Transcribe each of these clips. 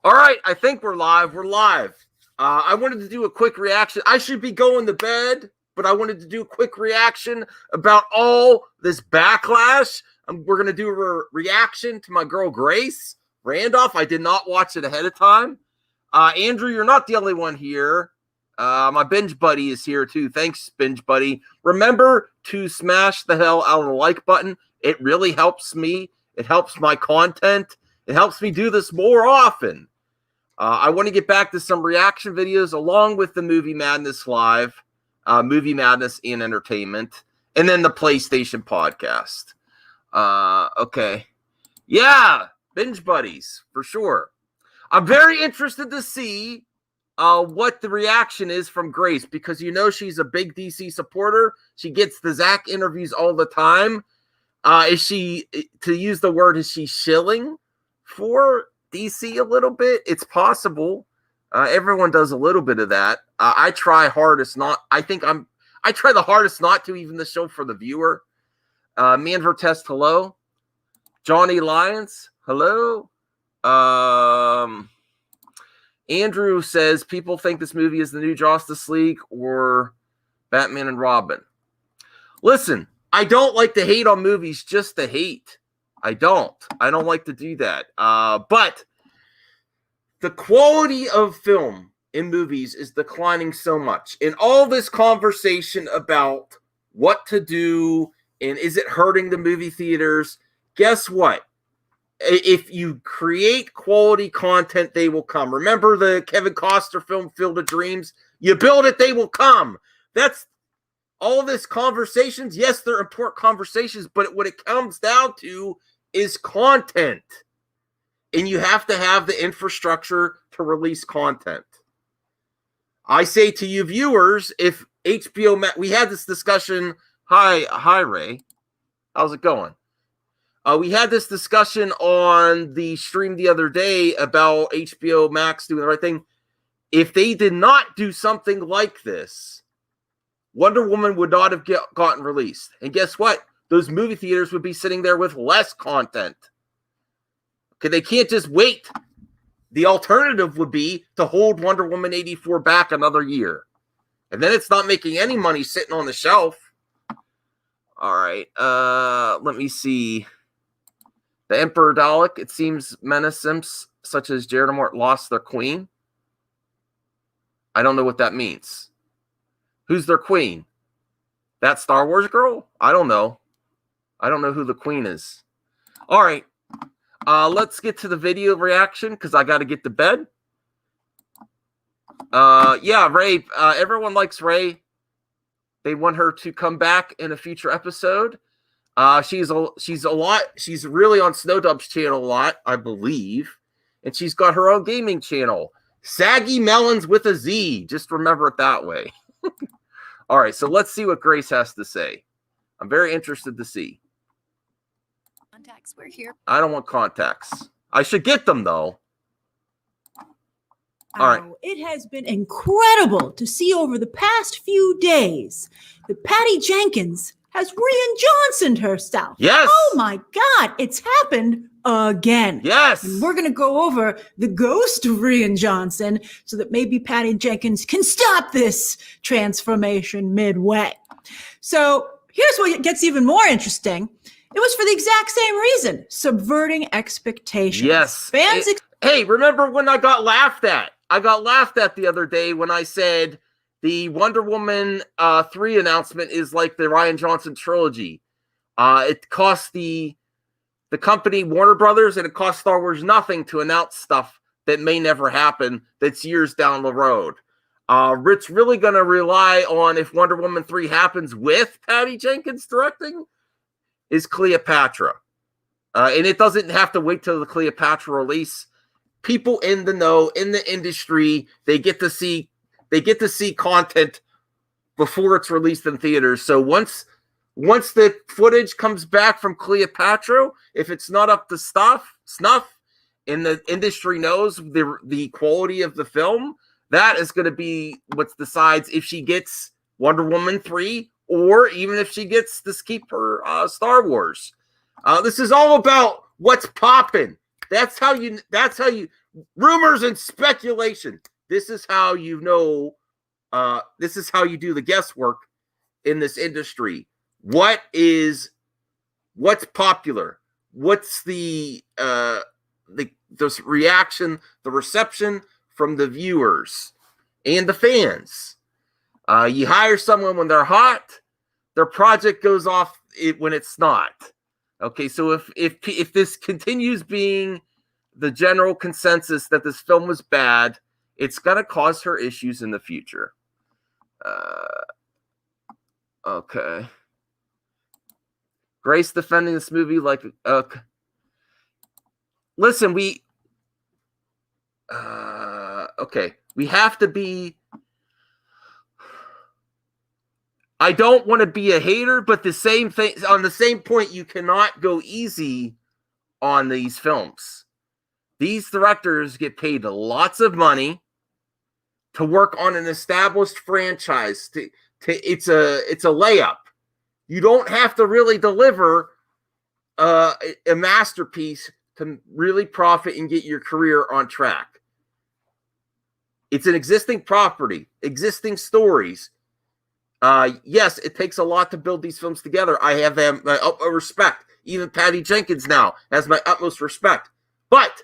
All right, I think we're live. We're live. I wanted to do a quick reaction. I should be going to bed, but I wanted to do a quick reaction about all this backlash. We're going to do a reaction to my girl Grace Randolph. I did not watch it ahead of time. Andrew, you're not the only one here. My binge buddy is here too. Thanks, binge buddy. Remember to smash the hell out of the like button. It really helps me. It helps my content. It helps me do this more often. I want to get back to some reaction videos along with the Movie Madness Live, Movie Madness and Entertainment, and then the PlayStation podcast. Okay. Yeah, binge buddies, for sure. I'm very interested to see what the reaction is from Grace, because you know she's a big DC supporter. She gets the Zach interviews all the time. Is she, to use the word, is she shilling for DC a little bit? It's possible. Everyone does a little bit of that. I try hardest not. I try the hardest not to, even the show for the viewer. Manvertest, hello. Johnny Lyons, hello. Andrew says people think this movie is the new Justice League or Batman and Robin. Listen, I don't like to hate on movies just to hate. I don't like to do that. But the quality of film in movies is declining so much. In all this conversation about what to do and is it hurting the movie theaters, guess what? If you create quality content, they will come. Remember the Kevin Costner film, Field of Dreams? You build it, they will come. That's all this conversations. Yes, they're important conversations, but what it comes down to is content. And you have to have the infrastructure to release content. I say to you viewers, if HBO Max, we had this discussion. Hi, Ray. How's it going? We had this discussion on the stream the other day about HBO Max doing the right thing. If they did not do something like this, Wonder Woman would not have gotten released. And guess what? Those movie theaters would be sitting there with less content. Okay, they can't just wait. The alternative would be to hold Wonder Woman 84 back another year. And then it's not making any money sitting on the shelf. All right, let me see. The Emperor Dalek, it seems Simps such as Jared and Mort lost their queen. I don't know what that means. Who's their queen? That Star Wars girl? I don't know. I don't know who the queen is. All right. Let's get to the video reaction because I got to get to bed. Yeah, Ray. Everyone likes Ray. They want her to come back in a future episode. She's really on Snowdub's channel a lot, I believe. And she's got her own gaming channel. Saggy Melons with a Z. Just remember it that way. All right, so let's see what Grace has to say. I'm very interested to see. Contacts, we're here. I don't want contacts. I should get them, though. All right. It has been incredible to see over the past few days that Patty Jenkins has Rian Johnsoned herself. Yes. Oh, my God. It's happened again. Yes. And we're going to go over the ghost of Rian Johnson so that maybe Patty Jenkins can stop this transformation midway. So here's what gets even more interesting. It was for the exact same reason, subverting expectations. Yes. Fans. Hey, remember when I got laughed at? I got laughed at the other day when I said the Wonder Woman 3 announcement is like the Rian Johnson trilogy. It cost the company Warner Brothers and it cost Star Wars nothing to announce stuff that may never happen that's years down the road. It's really going to rely on if Wonder Woman 3 happens with Patty Jenkins directing is Cleopatra. And it doesn't have to wait till the Cleopatra release. People in the know, in the industry, they get to see content before it's released in theaters. So once the footage comes back from Cleopatra, if it's not up to snuff, and the industry knows the quality of the film, that is going to be what decides if she gets Wonder Woman 3 or even if she gets to keep her Star Wars. This is all about what's popping. That's how you rumors and speculation. This is how you know. This is how you do the guesswork in this industry. What's popular? What's the reaction, the reception from the viewers and the fans? You hire someone when they're hot, their project goes off when it's not. Okay, so if this continues being the general consensus that this film was bad, it's gonna cause her issues in the future. Okay. Grace defending this movie like listen, okay, we have to be. I don't want to be a hater, but the same thing on the same point, you cannot go easy on these films. These directors get paid lots of money to work on an established franchise. It's a layup. You don't have to really deliver a masterpiece to really profit and get your career on track. It's an existing property, existing stories. Yes, it takes a lot to build these films together. I have my utmost respect. Even Patty Jenkins now has my utmost respect. But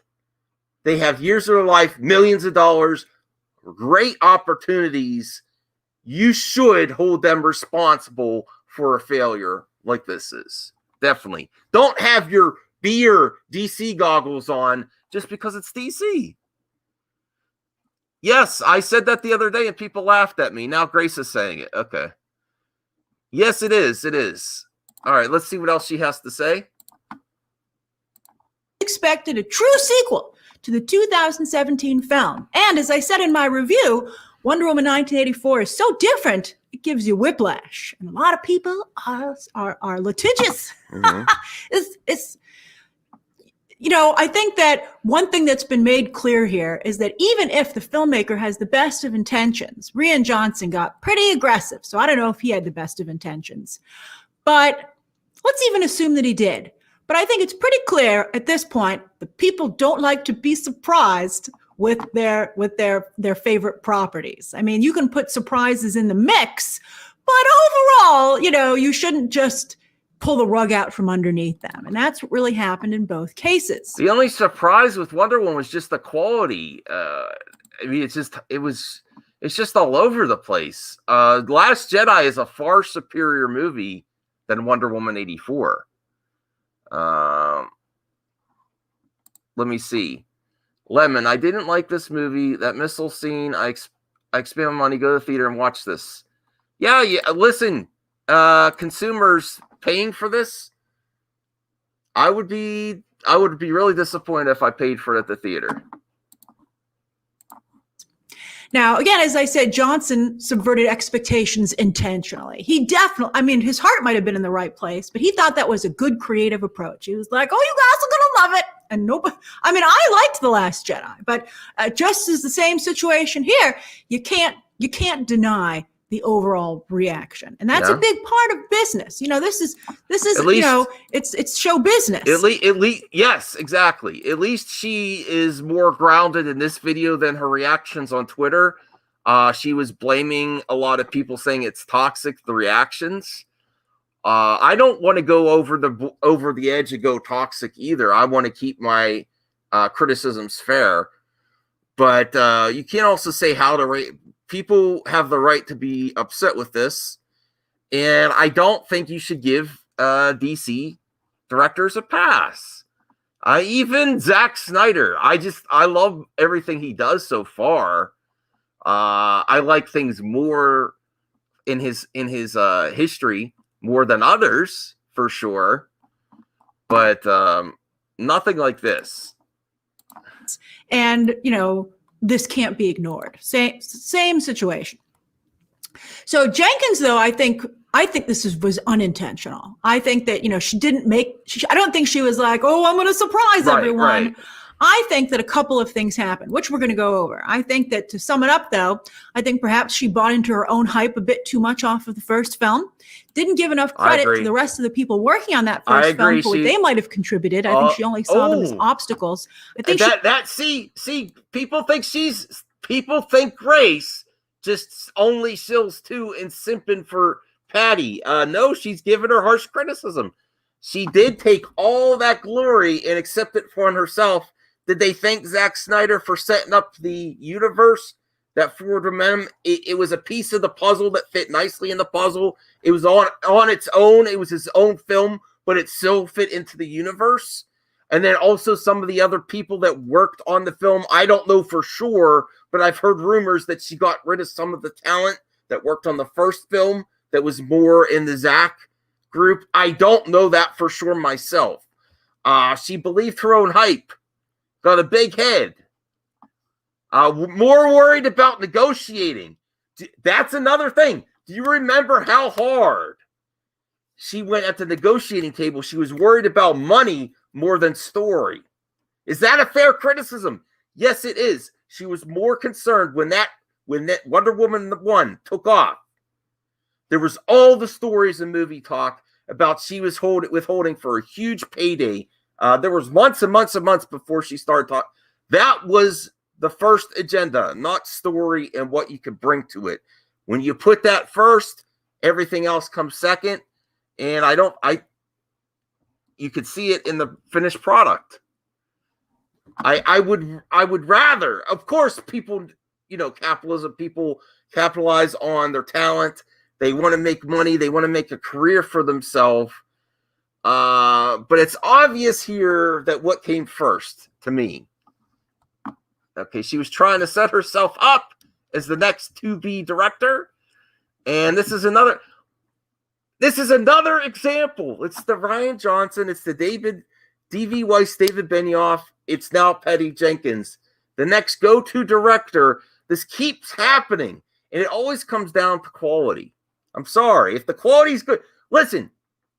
they have years of their life, millions of dollars, great opportunities. You should hold them responsible for a failure like this is. Definitely. Don't have your beer DC goggles on just because it's DC. Yes, I said that the other day and people laughed at me. Now Grace is saying it. Okay. Yes, it is. It is. All right, let's see what else she has to say. Expected a true sequel to the 2017 film. And as I said in my review, Wonder Woman 1984 is so different, it gives you whiplash. And a lot of people are litigious. Mm-hmm. It's you know, I think that one thing that's been made clear here is that even if the filmmaker has the best of intentions, Rian Johnson got pretty aggressive. So I don't know if he had the best of intentions, but let's even assume that he did. But I think it's pretty clear at this point that people don't like to be surprised with their favorite properties. I mean, you can put surprises in the mix, but overall, you know, you shouldn't just pull the rug out from underneath them. And that's what really happened in both cases. The only surprise with Wonder Woman was just the quality. I mean, it's just all over the place. Last Jedi is a far superior movie than Wonder Woman 84. Let me see. Lemon, I didn't like this movie. That missile scene, I expend my money, go to the theater and watch this. Yeah, listen, consumers paying for this, I would be really disappointed if I paid for it at the theater. Now, again, as I said, Johnson subverted expectations intentionally. He definitely, I mean, his heart might have been in the right place, but he thought that was a good creative approach. He was like, oh, you guys are going to love it. And nobody, I mean, I liked The Last Jedi, but just as the same situation here, you can't deny the overall reaction. And that's a big part of business. You know, this is least, you know, it's show business. At least, yes, exactly. At least she is more grounded in this video than her reactions on Twitter. She was blaming a lot of people saying it's toxic, the reactions. I don't want to go over the edge and go toxic either. I want to keep my criticisms fair. But you can't also say how to rate. People have the right to be upset with this, and I don't think you should give DC directors a pass. Even Zack Snyder, I love everything he does so far. I like things more in his history more than others, for sure, but nothing like this. And you know, this can't be ignored. Same situation. So Jenkins, though, I think this was unintentional. I think that, you know, I don't think she was like, oh, I'm going to surprise everyone. I think that a couple of things happened, which we're going to go over. I think that, to sum it up, though, I think perhaps she bought into her own hype a bit too much off of the first film. Didn't give enough credit to the rest of the people working on that first film for what they might have contributed. I think she only saw them as obstacles. I think people think Grace just only shills too and simping for Patty. No, she's given her harsh criticism. She did take all that glory and accept it for herself. Did they thank Zack Snyder for setting up the universe that Forward Momentum? It was a piece of the puzzle that fit nicely in the puzzle. It was on its own. It was his own film, but it still fit into the universe. And then also some of the other people that worked on the film, I don't know for sure, but I've heard rumors that she got rid of some of the talent that worked on the first film that was more in the Zack group. I don't know that for sure myself. She believed her own hype. Got a big head. More worried about negotiating. That's another thing. Do you remember how hard she went at the negotiating table? She was worried about money more than story. Is that a fair criticism? Yes, it is. She was more concerned when that Wonder Woman 1 took off. There was all the stories in movie talk about she was withholding for a huge payday. There was months and months and months before she started talking. That was the first agenda, not story and what you could bring to it. When you put that first, everything else comes second. And you could see it in the finished product. I would rather, of course, people, capitalism, people capitalize on their talent. They want to make money. They want to make a career for themselves. But it's obvious here that what came first to me. Okay, she was trying to set herself up as the next to-be director. And this is another example. It's the Rian Johnson. It's the D.V. Weiss, David Benioff. It's now Patty Jenkins, the next go-to director. This keeps happening. And it always comes down to quality. I'm sorry. If the quality is good, listen,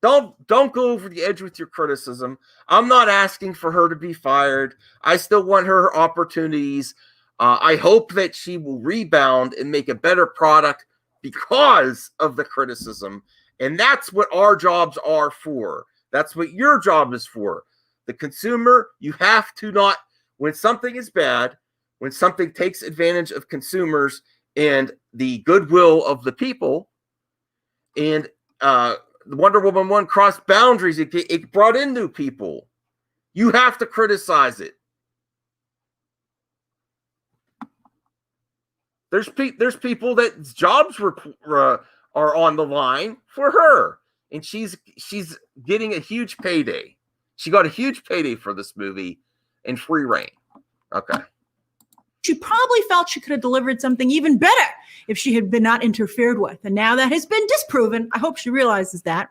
don't go over the edge with your criticism. I'm not asking for her to be fired. I still want her opportunities. I hope that she will rebound and make a better product because of the criticism. And that's what our jobs are for. That's what your job is for. The consumer, you have to not, when something is bad, when something takes advantage of consumers and the goodwill of the people, and the Wonder Woman 1 crossed boundaries, it brought in new people. You have to criticize it. There's people that jobs are on the line for her, and she's getting a huge payday. She got a huge payday for this movie in free reign. Okay. She probably felt she could have delivered something even better if she had been not interfered with. And now that has been disproven. I hope she realizes that.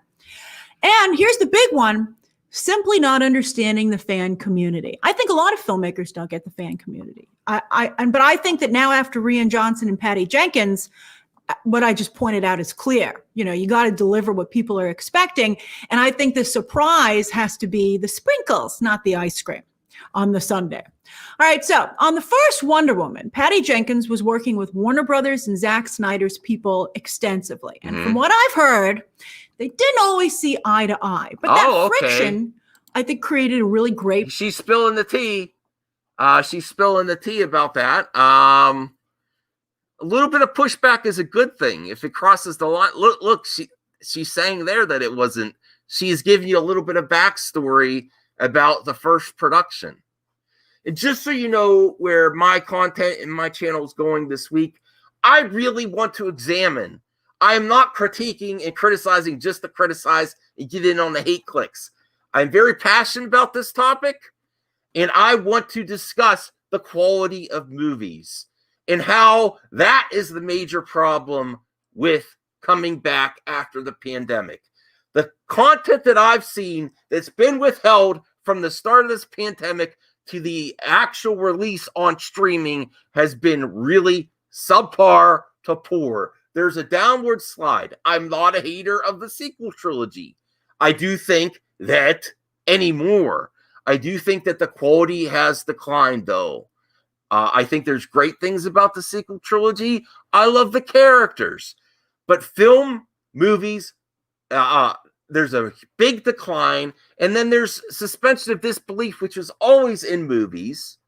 And here's the big one, simply not understanding the fan community. I think a lot of filmmakers don't get the fan community. But I think that now, after Rian Johnson and Patty Jenkins, what I just pointed out is clear. You got to deliver what people are expecting. And I think the surprise has to be the sprinkles, not the ice cream on the sundae. All right, so on the first Wonder Woman, Patty Jenkins was working with Warner Brothers and Zack Snyder's people extensively. And from what I've heard, they didn't always see eye to eye. But that friction, I think, created a really great... She's spilling the tea. She's spilling the tea about that. A little bit of pushback is a good thing. If it crosses the line... Look, she's saying there that it wasn't... She's giving you a little bit of backstory about the first production. And just so you know where my content and my channel is going this week, I really want to examine. I am not critiquing and criticizing just to criticize and get in on the hate clicks. I'm very passionate about this topic, and I want to discuss the quality of movies and how that is the major problem with coming back after the pandemic. The content that I've seen that's been withheld from the start of this pandemic to the actual release on streaming has been really subpar to poor. There's a downward slide. I'm not a hater of the sequel trilogy. I do think that anymore. I do think that the quality has declined, though. I think there's great things about the sequel trilogy. I love the characters. But film, movies, there's a big decline. And then there's suspension of disbelief, which is always in movies.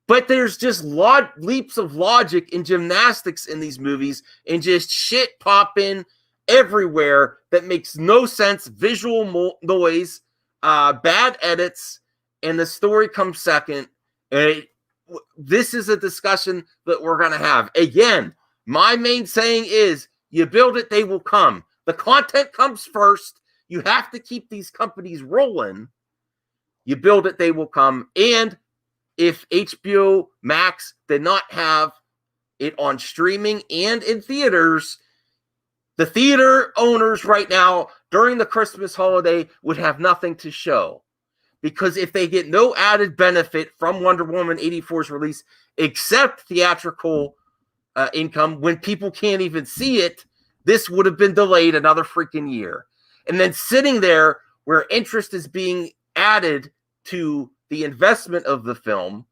But there's just leaps of logic and gymnastics in these movies and just shit popping everywhere that makes no sense. Visual noise, bad edits, and the story comes second. And this is a discussion that we're going to have. Again, my main saying is, you build it, they will come. The content comes first. You have to keep these companies rolling. You build it, they will come. And if HBO Max did not have it on streaming and in theaters, the theater owners right now during the Christmas holiday would have nothing to show. Because if they get no added benefit from Wonder Woman 84's release, except theatrical income, when people can't even see it, this would have been delayed another freaking year. And then sitting there where interest is being added to the investment of the film,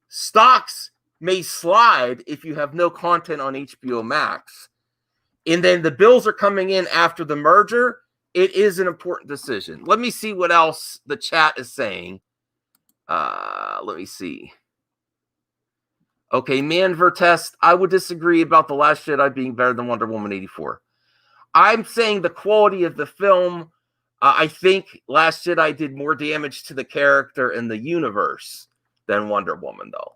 stocks may slide if you have no content on HBO Max. And then the bills are coming in after the merger. It is an important decision. Let me see what else the chat is saying. Let me see. Okay, Man Vertest, I would disagree about The Last Jedi being better than Wonder Woman 84. I'm saying the quality of the film, I think Last Jedi did more damage to the character and the universe than Wonder Woman, though.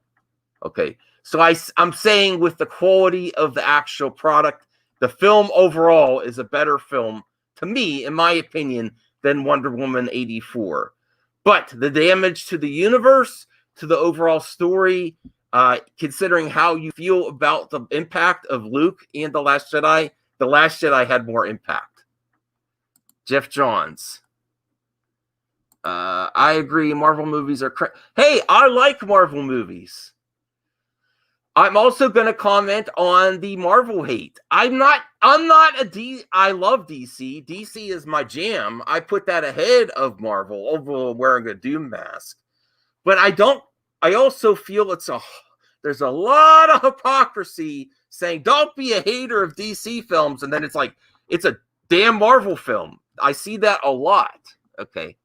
Okay, so I'm saying with the quality of the actual product, the film overall is a better film, to me, in my opinion, than Wonder Woman 84. But the damage to the universe, to the overall story, considering how you feel about the impact of Luke and The Last Jedi had more impact. Jeff Johns. I agree. Marvel movies are hey, I like Marvel movies. I'm also going to comment on the Marvel hate. I love DC. DC is my jam. I put that ahead of Marvel over wearing a Doom mask. But I also feel there's a lot of hypocrisy saying, don't be a hater of DC films. And then it's like, it's a damn Marvel film. I see that a lot. Okay.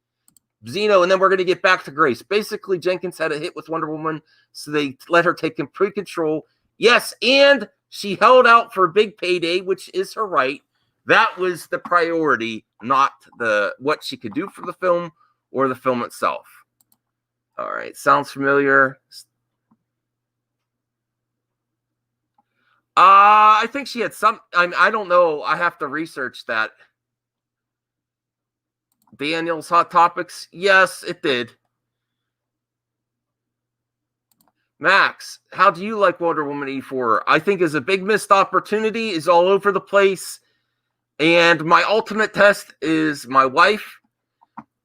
Zeno, and then we're going to get back to Grace. Basically, Jenkins had a hit with Wonder Woman, so they let her take complete control. Yes, and she held out for a big payday, which is her right. That was the priority, not what she could do for the film or the film itself. All right, sounds familiar. I think she had some. I don't know. I have to research that. Daniel's Hot Topics. Yes, it did. Max, how do you like Wonder Woman 84? I think is a big missed opportunity, is all over the place. And my ultimate test is my wife,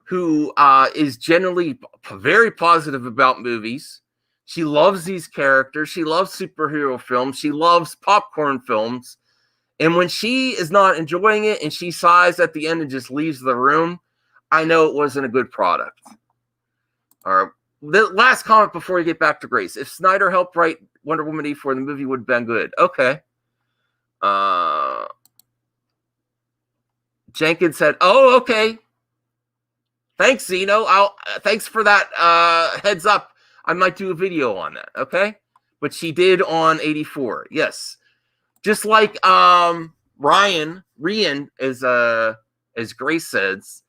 who is generally very positive about movies. She loves these characters. She loves superhero films. She loves popcorn films. And when she is not enjoying it and she sighs at the end and just leaves the room, I know it wasn't a good product. All right. The last comment before we get back to Grace. If Snyder helped write Wonder Woman 84, the movie would have been good. Okay. Jenkins said, oh, okay. Thanks, Zeno. Thanks for that heads up. I might do a video on that, okay? But she did on 84. Yes. Just like Rian, as Grace says,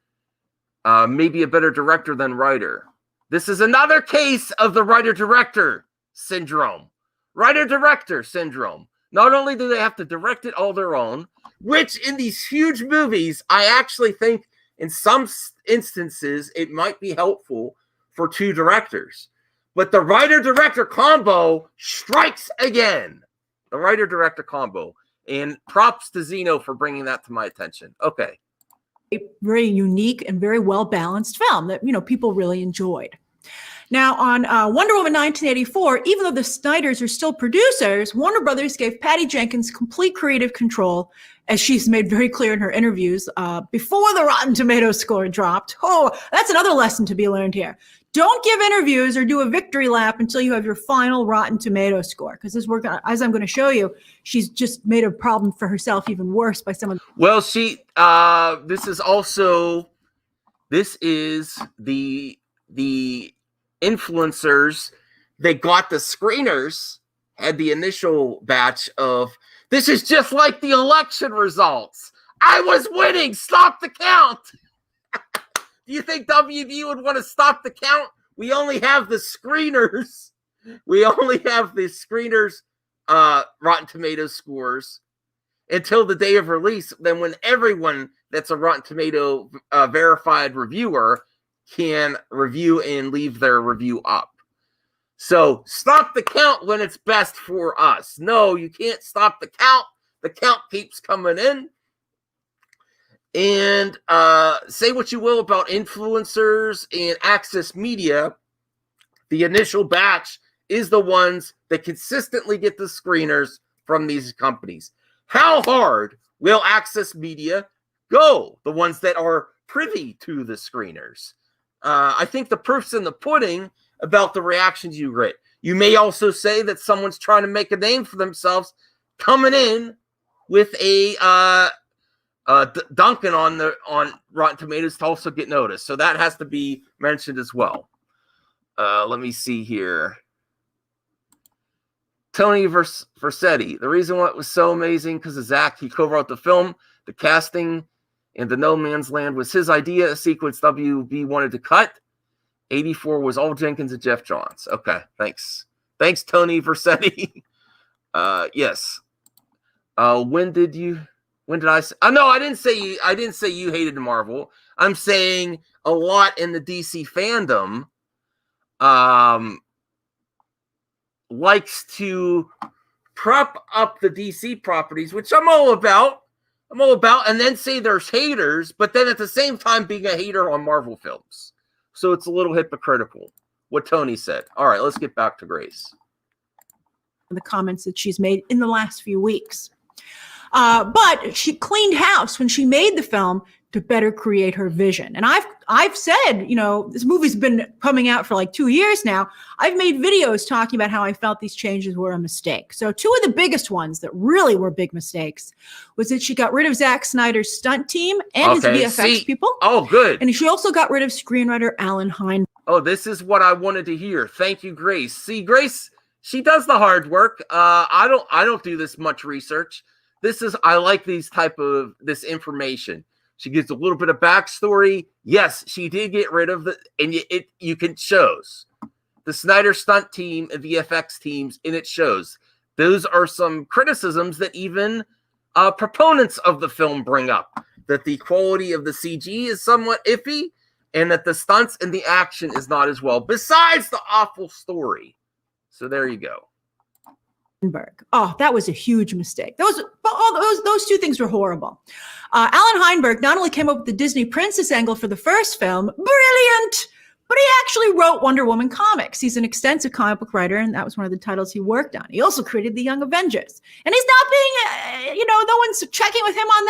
maybe a better director than writer. This is another case of the writer-director syndrome. Writer-director syndrome. Not only do they have to direct it all their own, which in these huge movies, I actually think in some instances, it might be helpful for two directors. But the writer-director combo strikes again. The writer-director combo. And props to Zeno for bringing that to my attention. Okay. A very unique and very well-balanced film that, people really enjoyed. Now, on Wonder Woman 1984, even though the Snyders are still producers, Warner Brothers gave Patty Jenkins complete creative control, as she's made very clear in her interviews, before the Rotten Tomatoes score dropped. Oh, that's another lesson to be learned here. Don't give interviews or do a victory lap until you have your final Rotten Tomatoes score, because as I'm going to show you, she's just made a problem for herself even worse by some of. Well, this is the influencers. They got the screeners, had the initial batch of, this is just like the election results. I was winning. Stop the count. Do you think WB would want to stop the count? We only have the screeners. Rotten Tomatoes scores until the day of release. Then when everyone that's a Rotten Tomato verified reviewer can review and leave their review up. So stop the count when it's best for us. No, you can't stop the count. The count keeps coming in. And say what you will about influencers and Access Media, the initial batch is the ones that consistently get the screeners from these companies. How hard will Access Media go? The ones that are privy to the screeners. I think the proof's in the pudding about the reactions you get. You may also say that someone's trying to make a name for themselves, coming in with a Duncan on Rotten Tomatoes to also get noticed. So that has to be mentioned as well. Let me see here. Tony Versetti. The reason why it was so amazing because of Zach. He co-wrote the film, the casting, and the No Man's Land was his idea. A sequence WB wanted to cut. 84 was all Jenkins and Jeff Johns. Okay, thanks. Thanks, Tony Versetti. Yes. When did I say? No, I didn't say you hated Marvel. I'm saying a lot in the DC fandom likes to prop up the DC properties, which I'm all about, and then say there's haters, but then at the same time being a hater on Marvel films. So it's a little hypocritical, what Tony said. All right, let's get back to Grace. The comments that she's made in the last few weeks. But she cleaned house when she made the film to better create her vision. And I've said, this movie's been coming out for like 2 years now. I've made videos talking about how I felt these changes were a mistake. So two of the biggest ones that really were big mistakes was that she got rid of Zack Snyder's stunt team and his VFX people. Oh, good. And she also got rid of screenwriter Alan Hine. Oh, this is what I wanted to hear. Thank you, Grace. See, Grace, she does the hard work. I don't do this much research. I like this information. She gives a little bit of backstory. Yes, she did get rid of you can shows the Snyder stunt team and VFX teams, and it shows. Those are some criticisms that even proponents of the film bring up, that the quality of the CG is somewhat iffy, and that the stunts and the action is not as well, besides the awful story. So there you go. Oh, that was a huge mistake. Those two things were horrible. Alan Heinberg not only came up with the Disney princess angle for the first film, brilliant, but he actually wrote Wonder Woman comics. He's an extensive comic book writer, and that was one of the titles he worked on. He also created the Young Avengers. And he's not being, no one's checking with him on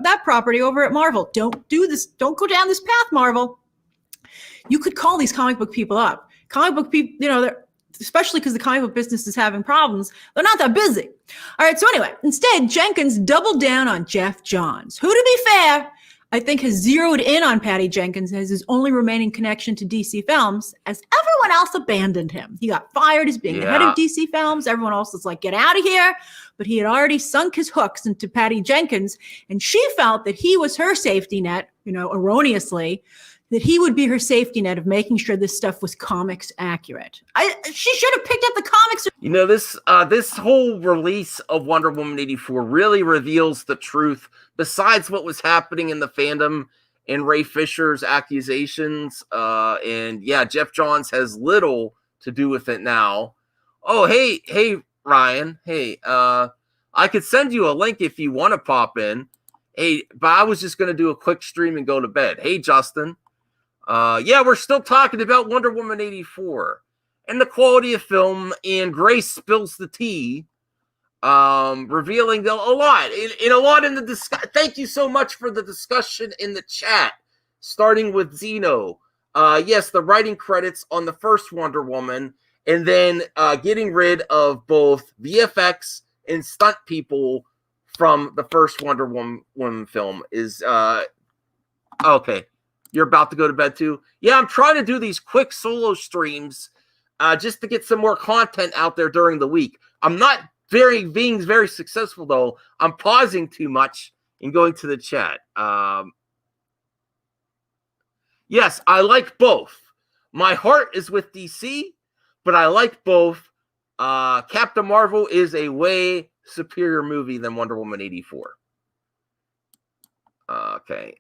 that property over at Marvel. Don't do this. Don't go down this path, Marvel. You could call these comic book people up. Comic book people, especially because the comic book business is having problems, they're not that busy. All right, so anyway, instead, Jenkins doubled down on Jeff Johns, who, to be fair, I think has zeroed in on Patty Jenkins as his only remaining connection to DC Films, as everyone else abandoned him. He got fired as being the head of DC Films. Everyone else was like, get out of here. But he had already sunk his hooks into Patty Jenkins, and she felt that he was her safety net, erroneously, that he would be her safety net of making sure this stuff was comics accurate. She should have picked up the comics. This whole release of Wonder Woman 84 really reveals the truth, besides what was happening in the fandom and Ray Fisher's accusations. Jeff Johns has little to do with it now. Oh, hey, Ryan. Hey, I could send you a link if you want to pop in. Hey, but I was just going to do a quick stream and go to bed. Hey, Justin. Yeah, we're still talking about Wonder Woman 84 and the quality of film, and Grace spills the tea, revealing a lot in the discussion. Thank you so much for the discussion in the chat, starting with Zeno. Yes, the writing credits on the first Wonder Woman, and then getting rid of both VFX and stunt people from the first Wonder Woman film is okay. You're about to go to bed too? Yeah, I'm trying to do these quick solo streams just to get some more content out there during the week. I'm not being very successful though. I'm pausing too much and going to the chat. Yes, I like both. My heart is with DC, but I like both. Captain Marvel is a way superior movie than Wonder Woman 84. Okay.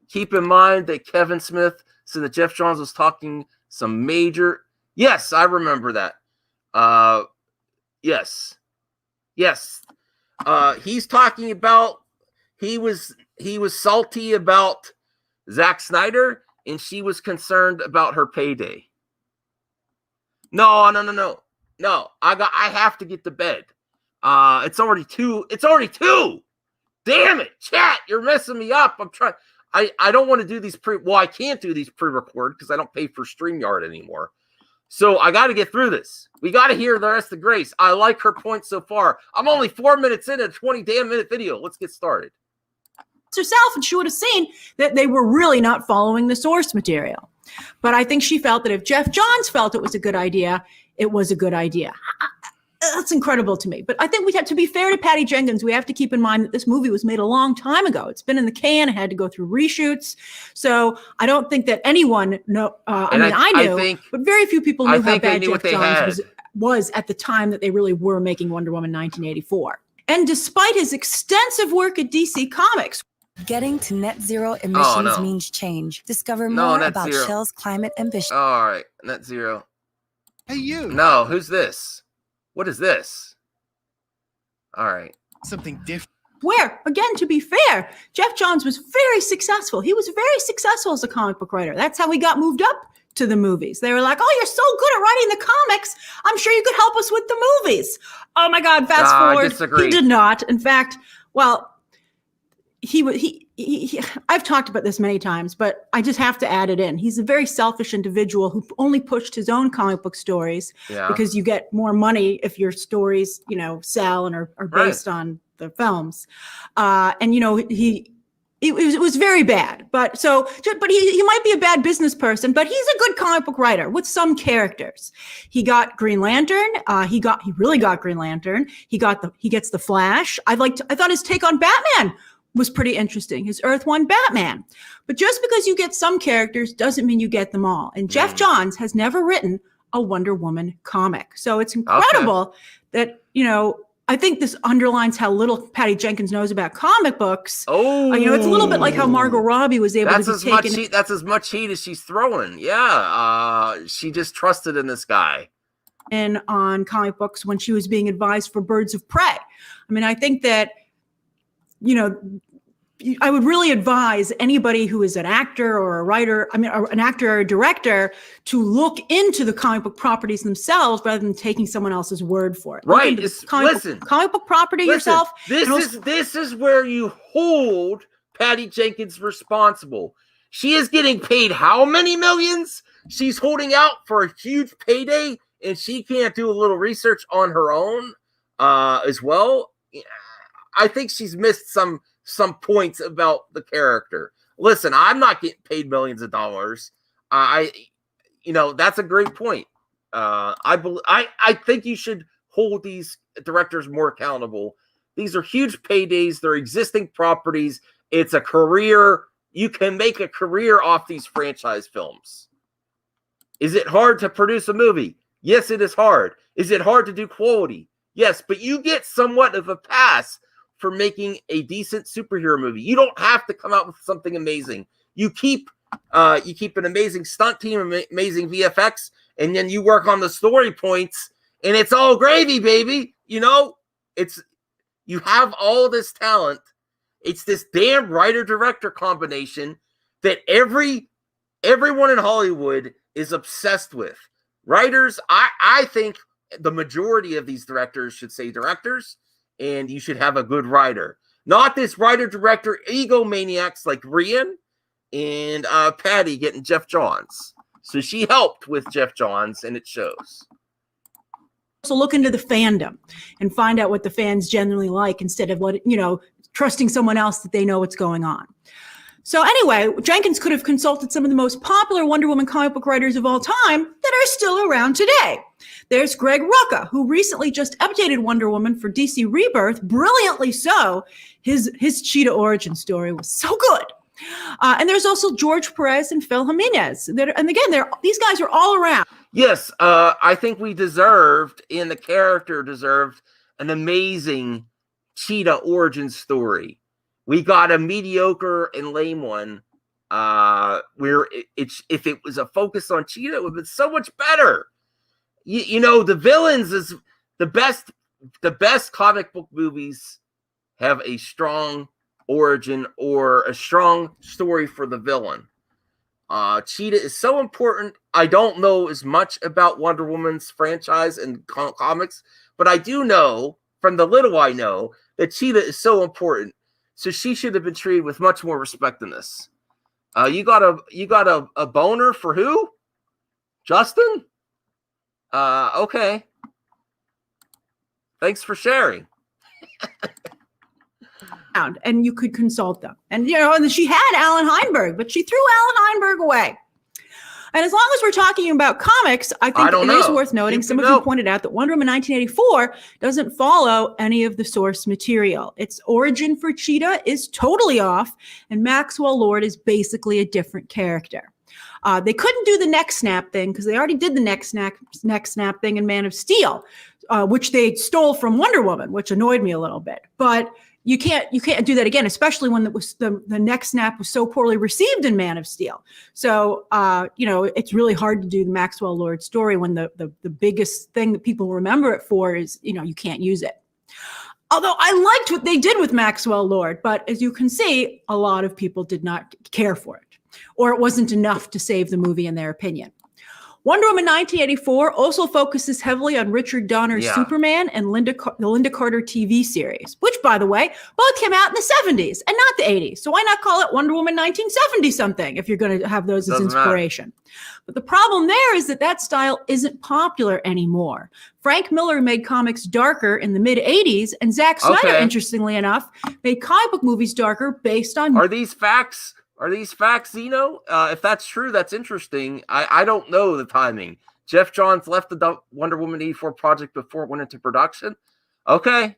Keep in mind that Kevin Smith said that Jeff Johns was talking some major. Yes, I remember that. Yes. He's talking about he was salty about Zack Snyder, and she was concerned about her payday. No. I have to get to bed. It's already 2. Damn it, chat! You're messing me up. I'm trying. I don't want to do these I can't do these pre-record because I don't pay for StreamYard anymore. So I got to get through this. We got to hear the rest of Grace. I like her point so far. I'm only 4 minutes in a 20 damn minute video. Let's get started. Herself, and she would have seen that they were really not following the source material. But I think she felt that if Jeff Johns felt it was a good idea, it was a good idea. That's incredible to me. But I think we have to be fair to Patty Jenkins. We have to keep in mind that this movie was made a long time ago. It's been in the can. It had to go through reshoots. So I don't think that anyone I knew, but very few people knew how bad Jeff Johns was at the time that they really were making Wonder Woman 1984. And despite his extensive work at DC Comics, getting to net zero emissions means change. Discover more about Shell's climate ambition. All right, net zero. Hey, you. No, who's this? What is this? All right. Something different. Where, again, to be fair, Jeff Johns was very successful. He was very successful as a comic book writer. That's how he got moved up to the movies. They were like, "Oh, you're so good at writing the comics. I'm sure you could help us with the movies." Oh my God, fast forward. I disagree. He did not. In fact, well, I've talked about this many times, but I just have to add it in. He's a very selfish individual who only pushed his own comic book stories because you get more money if your stories, sell and are based on the films. It was very bad. But he might be a bad business person, but he's a good comic book writer with some characters. He got Green Lantern. He really got Green Lantern. He gets the Flash. I thought his take on Batman was pretty interesting. His Earth One Batman. But just because you get some characters doesn't mean you get them all. And Jeff Johns has never written a Wonder Woman comic. So it's incredible that, I think this underlines how little Patty Jenkins knows about comic books. Oh, it's a little bit like how Margot Robbie was able to be taken. That's as much heat as she's throwing. Yeah. She just trusted in this guy. And on comic books when she was being advised for Birds of Prey. I mean, I think that, I would really advise anybody who is an actor or a writer, or an actor or a director, to look into the comic book properties themselves rather than taking someone else's word for it. Right. Comic book property yourself. This is where you hold Patty Jenkins responsible. She is getting paid how many millions? She's holding out for a huge payday, and she can't do a little research on her own as well. I think she's missed some points about the character. Listen, I'm not getting paid millions of dollars. That's a great point. I think you should hold these directors more accountable. These are huge paydays. They're existing properties. It's a career. You can make a career off these franchise films. Is it hard to produce a movie? Yes, it is hard. Is it hard to do quality? Yes, but you get somewhat of a pass for making a decent superhero movie. You don't have to come out with something amazing. You keep an amazing stunt team, amazing VFX, and then you work on the story points, and it's all gravy, baby. You have all this talent. It's this damn writer-director combination that every everyone in Hollywood is obsessed with. Writers, I think the majority of these directors should say directors, and you should have a good writer. Not this writer-director egomaniacs like Rian and Patty getting Jeff Johns. So she helped with Jeff Johns, and it shows. So look into the fandom and find out what the fans generally like instead of trusting someone else that they know what's going on. So anyway, Jenkins could have consulted some of the most popular Wonder Woman comic book writers of all time that are still around today. There's Greg Rucka, who recently just updated Wonder Woman for DC Rebirth, brilliantly so. His Cheetah origin story was so good. And there's also George Perez and Phil Jimenez. And again, these guys are all around. Yes, I think we deserved, and the character deserved, an amazing Cheetah origin story. We got a mediocre and lame one. Where if it was a focus on Cheetah, it would have been so much better. The villains is the best. The best comic book movies have a strong origin or a strong story for the villain. Cheetah is so important. I don't know as much about Wonder Woman's franchise and comics, but I do know from the little I know that Cheetah is so important. So she should have been treated with much more respect than this. You got a boner for who? Justin? Okay. Thanks for sharing. And you could consult them. And and she had Alan Heinberg, but she threw Alan Heinberg away. And as long as we're talking about comics, I think it is worth noting, some of you pointed out that Wonder Woman 1984 doesn't follow any of the source material. Its origin for Cheetah is totally off, and Maxwell Lord is basically a different character. They couldn't do the neck snap thing because they already did the neck snap thing in Man of Steel, which they stole from Wonder Woman, which annoyed me a little bit. But you can't do that again, especially when the neck snap was so poorly received in Man of Steel. So it's really hard to do the Maxwell Lord story when the biggest thing that people remember it for is you can't use it. Although I liked what they did with Maxwell Lord, but as you can see, a lot of people did not care for it, or it wasn't enough to save the movie in their opinion. Wonder Woman 1984 also focuses heavily on Richard Donner's Superman and the Linda Carter TV series, which, by the way, both came out in the 70s and not the 80s. So why not call it Wonder Woman 1970-something if you're going to have those as inspiration? But the problem there is that style isn't popular anymore. Frank Miller made comics darker in the mid-80s, and Zack Snyder, interestingly enough, made comic book movies darker based on... Are these facts, Zeno? If that's true, that's interesting. I don't know the timing. Jeff Johns left the Wonder Woman 84 project before it went into production. Okay.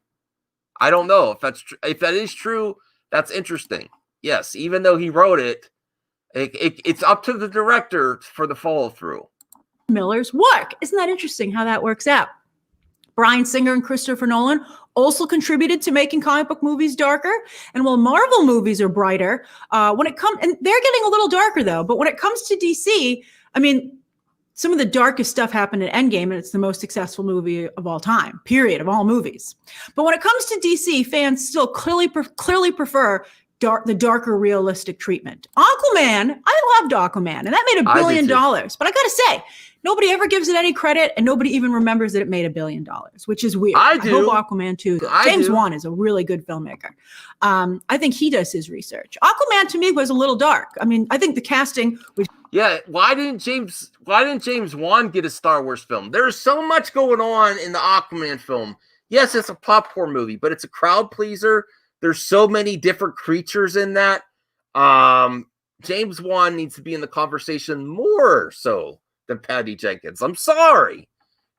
I don't know if that's if that is true. That's interesting. Yes, even though he wrote it, it's up to the director for the follow through. Miller's work. Isn't that interesting how that works out? Bryan Singer and Christopher Nolan also contributed to making comic book movies darker. And while Marvel movies are brighter, and they're getting a little darker though, but when it comes to DC, I mean, some of the darkest stuff happened in Endgame, and it's the most successful movie of all time, period, of all movies. But when it comes to DC, fans still clearly prefer the darker, realistic treatment. Aquaman, I loved Aquaman, and that made $1 billion. But I gotta say, nobody ever gives it any credit, and nobody even remembers that it made $1 billion, which is weird. I hope Aquaman 2. James Wan is a really good filmmaker. I think he does his research. Aquaman to me was a little dark. I mean, I think the casting was. Yeah, why didn't James Wan get a Star Wars film? There's so much going on in the Aquaman film. Yes, it's a popcorn movie, but it's a crowd pleaser. There's so many different creatures in that. James Wan needs to be in the conversation more so than Patty Jenkins. I'm sorry.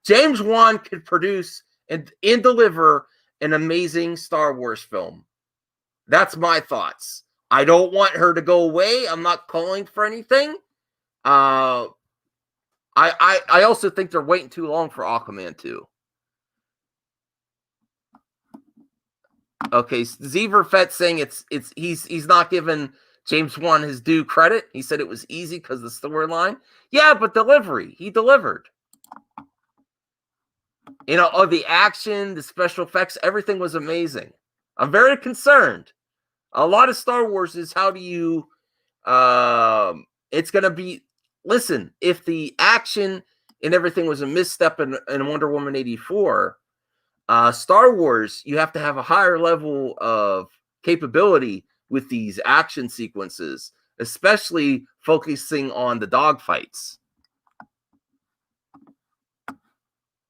James Wan could produce and deliver an amazing Star Wars film. That's my thoughts. I don't want her to go away. I'm not calling for anything. I also think they're waiting too long for Aquaman 2. Okay, Zeverfet saying he's not giving James Wan his due credit. He said it was easy because of the storyline. Yeah, but delivery. He delivered. The action, the special effects, everything was amazing. I'm very concerned. A lot of Star Wars is how do you It's going to be, listen, if the action and everything was a misstep in Wonder Woman 84, Star Wars, you have to have a higher level of capability with these action sequences, especially focusing on the dogfights.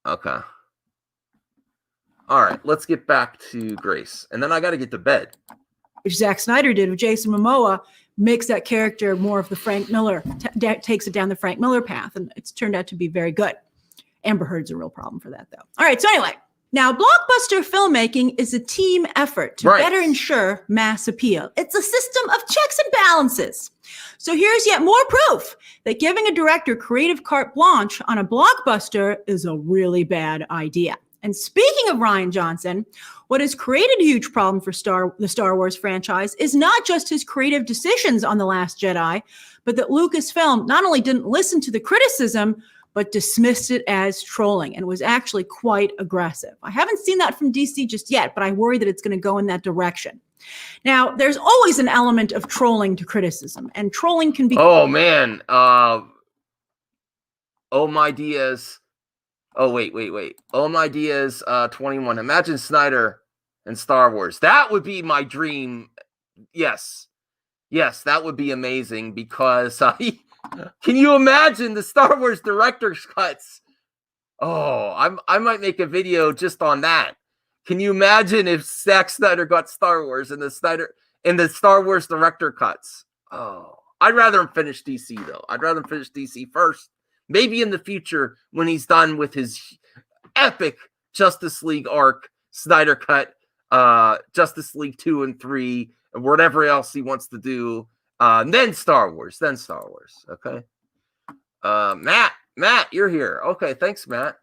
Okay. All right, let's get back to Grace. And then I got to get to bed. Which Zack Snyder did with Jason Momoa, makes that character more of the Frank Miller, takes it down the Frank Miller path. And it's turned out to be very good. Amber Heard's a real problem for that, though. All right, so anyway. Now, blockbuster filmmaking is a team effort to better ensure mass appeal. It's a system of checks and balances. So here's yet more proof that giving a director creative carte blanche on a blockbuster is a really bad idea. And speaking of Rian Johnson, what has created a huge problem for the Star Wars franchise is not just his creative decisions on The Last Jedi, but that Lucasfilm not only didn't listen to the criticism, but dismissed it as trolling and was actually quite aggressive. I haven't seen that from DC just yet, but I worry that it's going to go in that direction. Now, there's always an element of trolling to criticism, and trolling can be... Oh, man. Oh, my Diaz. Oh, wait. Oh, my Diaz 21. Imagine Snyder and Star Wars. That would be my dream. Yes, that would be amazing because... Can you imagine the Star Wars director's cuts? Oh, I might make a video just on that. Can you imagine if Zack Snyder got Star Wars and the Star Wars director cuts? Oh, I'd rather him finish DC though. I'd rather him finish DC first. Maybe in the future when he's done with his epic Justice League arc, Snyder cut, Justice League 2 and 3, and whatever else he wants to do. Then Star Wars. Okay. Matt, you're here. Okay. Thanks, Matt.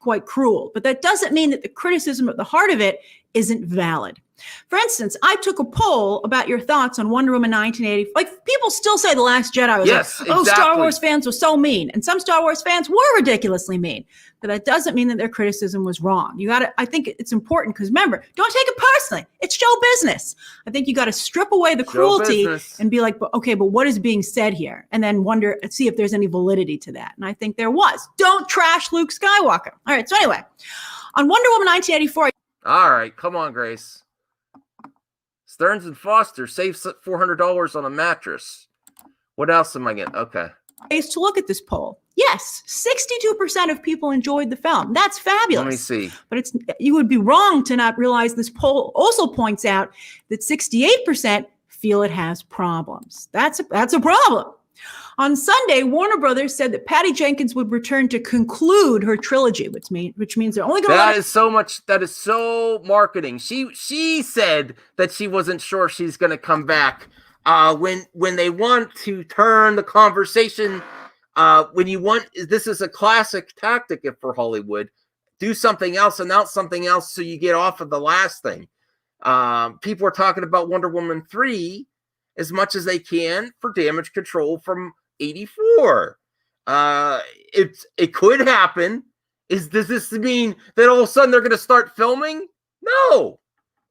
Quite cruel, but that doesn't mean that the criticism at the heart of it isn't valid. For instance, I took a poll about your thoughts on Wonder Woman 1980. Like, people still say The Last Jedi was exactly. Star Wars fans were so mean. And some Star Wars fans were ridiculously mean. But that doesn't mean that their criticism was wrong. I think it's important because remember, don't take it personally. It's show business. I think you got to strip away the cruelty and be like, okay, but what is being said here? And then see if there's any validity to that. And I think there was. Don't trash Luke Skywalker. All right. So anyway, on Wonder Woman 1984. All right. Come on, Grace. Stearns and Foster saves $400 on a mattress. What else am I getting? Okay. Ways to look at this poll. Yes, 62% of people enjoyed the film. That's fabulous. Let me see. But you would be wrong to not realize this poll also points out that 68% feel it has problems. That's a problem. On Sunday, Warner Brothers said that Patty Jenkins would return to conclude her trilogy, which means they're only going to... That is so marketing. She said that she wasn't sure she's going to come back. When they want to turn the conversation, this is a classic tactic for Hollywood. Do something else, announce something else so you get off of the last thing. People are talking about Wonder Woman 3 as much as they can for damage control from 84. It could happen. Does this mean that all of a sudden they're going to start filming? No.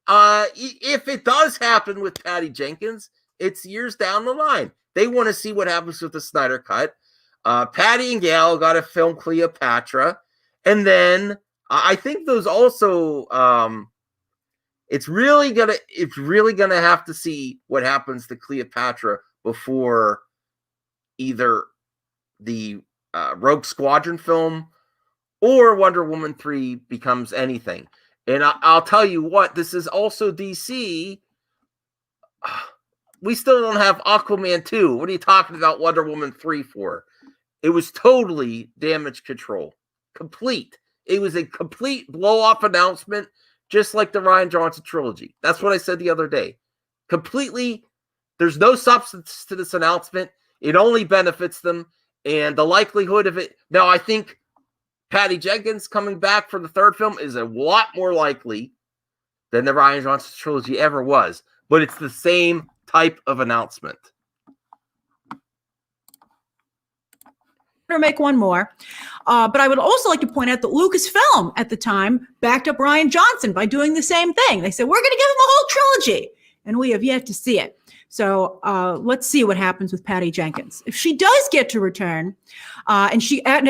If it does happen with Patty Jenkins, it's years down the line. They want to see what happens with the Snyder Cut. Patty and Gal got to film Cleopatra. And then I think those also, it's really gonna have to see what happens to Cleopatra before either the Rogue Squadron film or Wonder Woman 3 becomes anything. And I'll tell you what, this is also DC. We still don't have Aquaman 2. What are you talking about Wonder Woman 3 for? It was totally damage control. Complete. It was a complete blow-off announcement, just like the Rian Johnson trilogy. That's what I said the other day. Completely, there's no substance to this announcement. It only benefits them. And the likelihood of it... Now, I think Patty Jenkins coming back for the third film is a lot more likely than the Rian Johnson trilogy ever was. But it's the same type of announcement. Or make one more. But I would also like to point out that Lucasfilm at the time backed up Rian Johnson by doing the same thing. They said, we're going to give him a whole trilogy. And we have yet to see it. So let's see what happens with Patty Jenkins. If she does get to return, and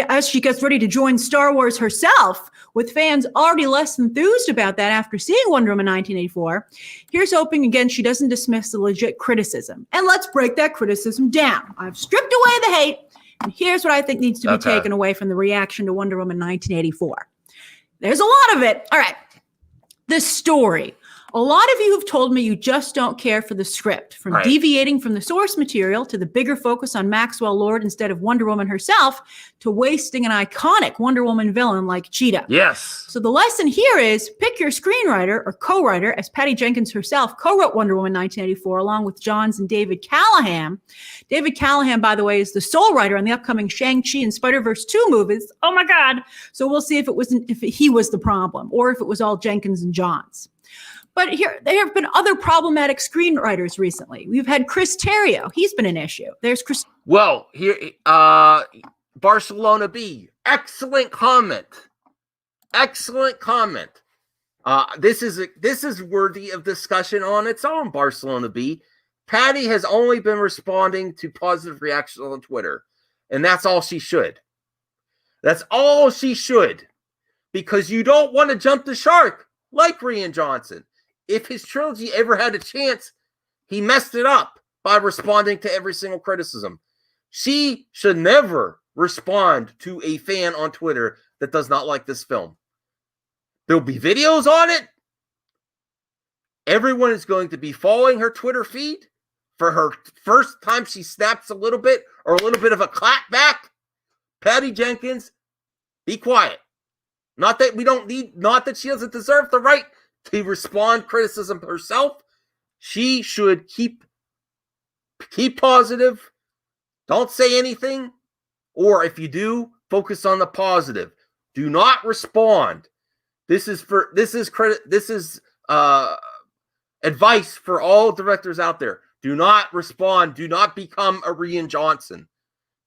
as she gets ready to join Star Wars herself, with fans already less enthused about that after seeing Wonder Woman 1984, here's hoping again she doesn't dismiss the legit criticism. And let's break that criticism down. I've stripped away the hate, and here's what I think needs to be taken away from the reaction to Wonder Woman 1984. There's a lot of it. All right. The story. A lot of you have told me you just don't care for the script, from deviating from the source material to the bigger focus on Maxwell Lord instead of Wonder Woman herself to wasting an iconic Wonder Woman villain like Cheetah. Yes. So the lesson here is pick your screenwriter or co-writer, as Patty Jenkins herself co-wrote Wonder Woman 1984 along with Johns and David Callahan. David Callahan, by the way, is the sole writer on the upcoming Shang-Chi and Spider-Verse 2 movies. Oh my God. So we'll see if he was the problem or if it was all Jenkins and Johns. But there have been other problematic screenwriters recently. We've had Chris Terrio. He's been an issue. There's Chris. Well, here, Barcelona B. Excellent comment. Excellent comment. This is worthy of discussion on its own, Barcelona B. Patty has only been responding to positive reactions on Twitter. And that's all she should. That's all she should. Because you don't want to jump the shark like Rian Johnson. If his trilogy ever had a chance, he messed it up by responding to every single criticism. She should never respond to a fan on Twitter that does not like this film. There'll be videos on it. Everyone is going to be following her Twitter feed for her first time she snaps a little bit or a little bit of a clap back. Patty Jenkins, be quiet. Not that she doesn't deserve the right to respond criticism herself. She should keep positive. Don't say anything. Or if you do, focus on the positive. Do not respond. This is advice for all directors out there. Do not respond. Do not become a Rian Johnson.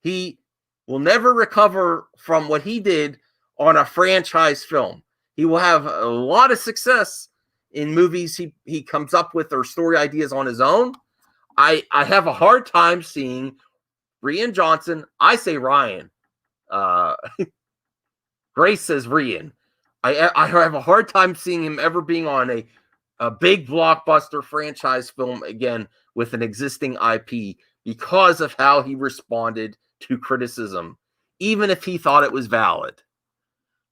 He will never recover from what he did on a franchise film. He will have a lot of success in movies he comes up with or story ideas on his own. I have a hard time seeing Rian Johnson. I say Ryan. Grace says Rian. I have a hard time seeing him ever being on a big blockbuster franchise film again with an existing IP because of how he responded to criticism, even if he thought it was valid.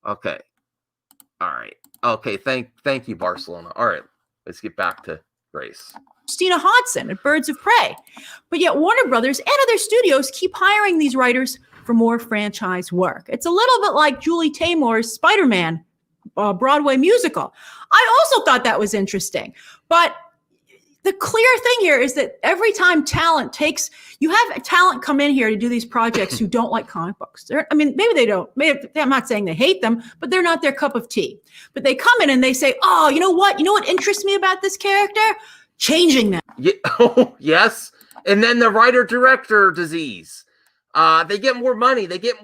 Okay. All right. Okay. Thank you, Barcelona. All right. Let's get back to Grace. Christina Hodson at Birds of Prey. But yet Warner Brothers and other studios keep hiring these writers for more franchise work. It's a little bit like Julie Taymor's Spider-Man Broadway musical. I also thought that was interesting. But the clear thing here is that every time you have talent come in here to do these projects who don't like comic books. Maybe they don't. I'm not saying they hate them, but they're not their cup of tea. But they come in and they say, oh, you know what? You know what interests me about this character? Changing them. Yeah, oh, yes. And then the writer-director disease. They get more money. It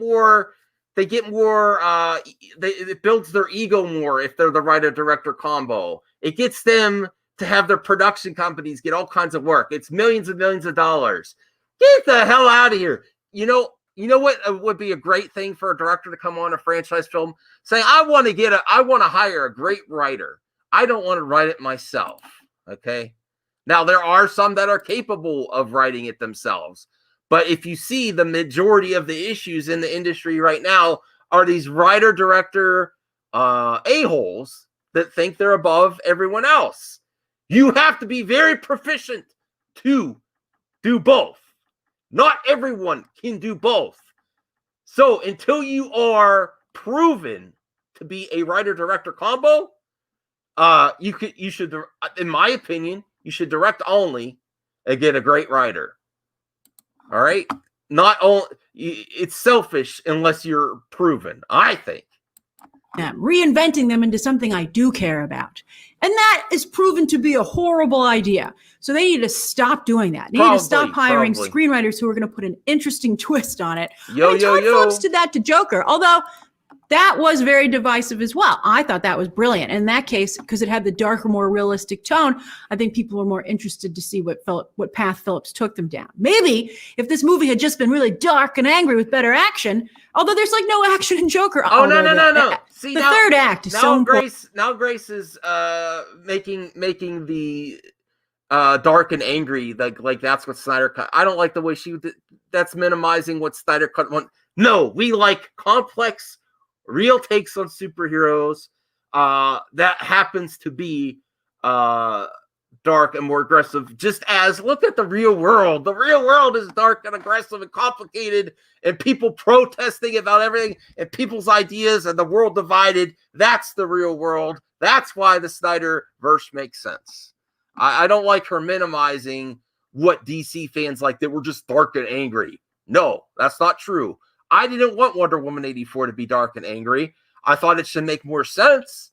builds their ego more if they're the writer-director combo. It gets them to have their production companies get all kinds of work. It's millions and millions of dollars. Get the hell out of here. You know what would be a great thing for a director to come on a franchise film? Saying, I want to hire a great writer. I don't want to write it myself. Okay. Now there are some that are capable of writing it themselves. But if you see the majority of the issues in the industry right now are these writer-director a-holes that think they're above everyone else. You have to be very proficient to do both. Not everyone can do both. So until you are proven to be a writer-director combo, you should, in my opinion, you should direct only and get a great writer. All right? Not only it's selfish unless you're proven, I think. Reinventing them into something I do care about. And that is proven to be a horrible idea. So they need to stop doing that. They need to stop hiring screenwriters who are going to put an interesting twist on it. Todd Phillips did that to Joker. Although That was very divisive as well. I thought that was brilliant. And in that case, because it had the darker, more realistic tone, I think people were more interested to see what path Phillips took them down. Maybe if this movie had just been really dark and angry with better action, although there's like no action in Joker. Oh, no. See, the third act is so important. Now Grace is making the dark and angry, like that's what Snyder cut. I don't like the way that's minimizing what Snyder cut. No, we like complex, real takes on superheroes. That happens to be dark and more aggressive. Just as look at the real world. The real world is dark and aggressive and complicated, and people protesting about everything, and people's ideas, and the world divided. That's the real world. That's why the Snyderverse makes sense. I don't like her minimizing what DC fans like, that we're just dark and angry. No, that's not true. I didn't want Wonder Woman 84 to be dark and angry. I thought it should make more sense.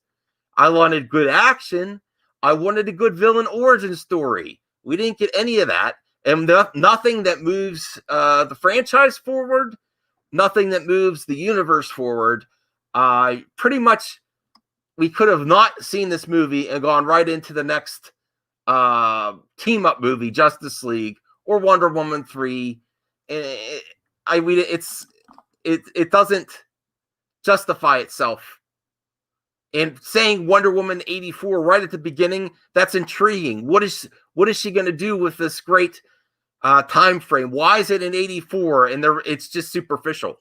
I wanted good action. I wanted a good villain origin story. We didn't get any of that. And nothing that moves the franchise forward, nothing that moves the universe forward. Pretty much, we could have not seen this movie and gone right into the next team up movie, Justice League or Wonder Woman 3. It doesn't justify itself. And saying Wonder Woman 84 right at the beginning, that's intriguing. What is she going to do with this great time frame? Why is it in 84? And it's just superficial.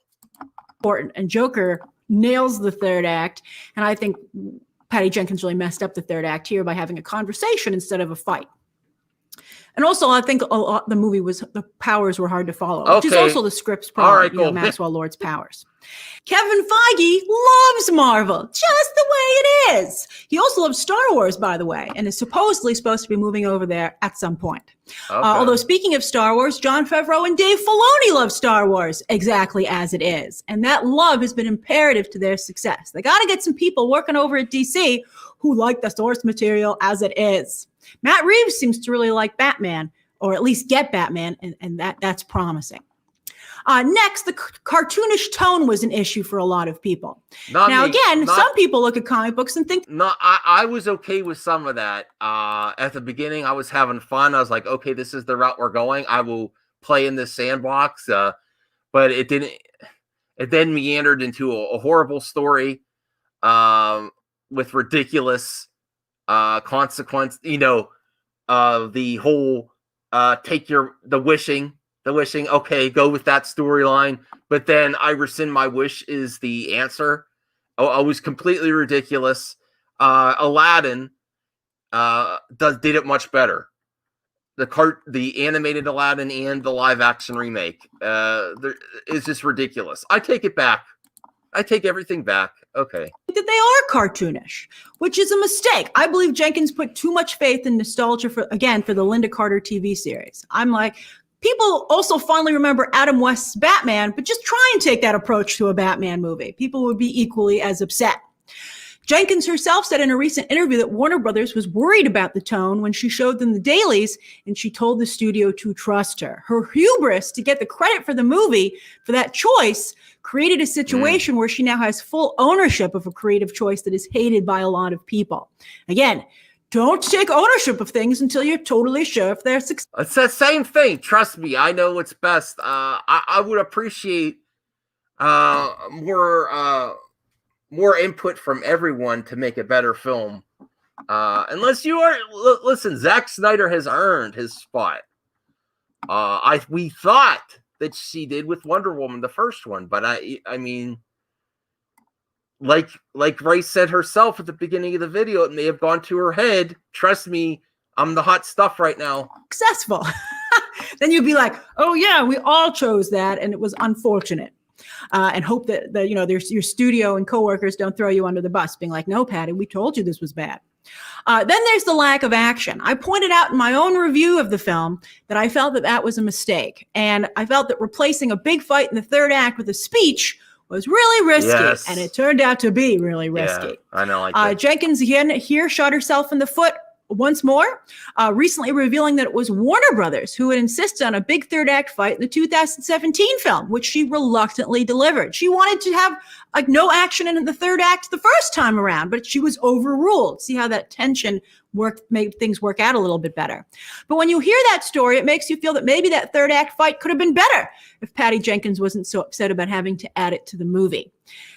Important. And Joker nails the third act, and I think Patty Jenkins really messed up the third act here by having a conversation instead of a fight. And also, I think the powers were hard to follow, which is also the script's problem. All right, cool. Maxwell Lord's powers. Kevin Feige loves Marvel just the way it is. He also loves Star Wars, by the way, and is supposedly supposed to be moving over there at some point. Okay. Although speaking of Star Wars, Jon Favreau and Dave Filoni love Star Wars exactly as it is. And that love has been imperative to their success. They got to get some people working over at DC who like the source material as it is. Matt Reeves seems to really like Batman, or at least get Batman, and that's promising. Next, the cartoonish tone was an issue for a lot of people. Some people look at comic books and think... No, I was okay with some of that. At the beginning, I was having fun. I was like, okay, this is the route we're going. I will play in this sandbox. But it didn't. It then meandered into a horrible story with ridiculous consequence. The whole the wishing, okay, go with that storyline, but then I rescind my wish is the answer. It was completely ridiculous. Aladdin did it much better. The animated Aladdin and the live action remake is just ridiculous. I take it back. I take everything back. Okay. That they are cartoonish, which is a mistake. I believe Jenkins put too much faith in nostalgia for the Linda Carter TV series. I'm like, people also fondly remember Adam West's Batman, but just try and take that approach to a Batman movie. People would be equally as upset. Jenkins herself said in a recent interview that Warner Brothers was worried about the tone when she showed them the dailies, and she told the studio to trust her. Her hubris to get the credit for the movie for that choice created a situation where she now has full ownership of a creative choice that is hated by a lot of people. Again, don't take ownership of things until you're totally sure if they're successful. It's the same thing. Trust me, I know what's best. I would appreciate more input from everyone to make a better film. Unless you are, listen, Zack Snyder has earned his spot. We thought that she did with Wonder Woman, the first one, but I mean, like Grace said herself at the beginning of the video, it may have gone to her head. Trust me, I'm the hot stuff right now. Successful. Then you'd be like, oh yeah, we all chose that, and it was unfortunate. And hope that your studio and coworkers don't throw you under the bus, being like, no, Patty, we told you this was bad. Then there's the lack of action. I pointed out in my own review of the film that I felt that was a mistake. And I felt that replacing a big fight in the third act with a speech was really risky. And it turned out to be really risky. Yeah, I know. Like Jenkins again here shot herself in the foot once more, recently revealing that it was Warner Brothers who had insisted on a big third act fight in the 2017 film, which she reluctantly delivered. She wanted to have like no action in the third act the first time around, but she was overruled. See how that tension made things work out a little bit better. But when you hear that story, it makes you feel that maybe that third act fight could have been better if Patty Jenkins wasn't so upset about having to add it to the movie.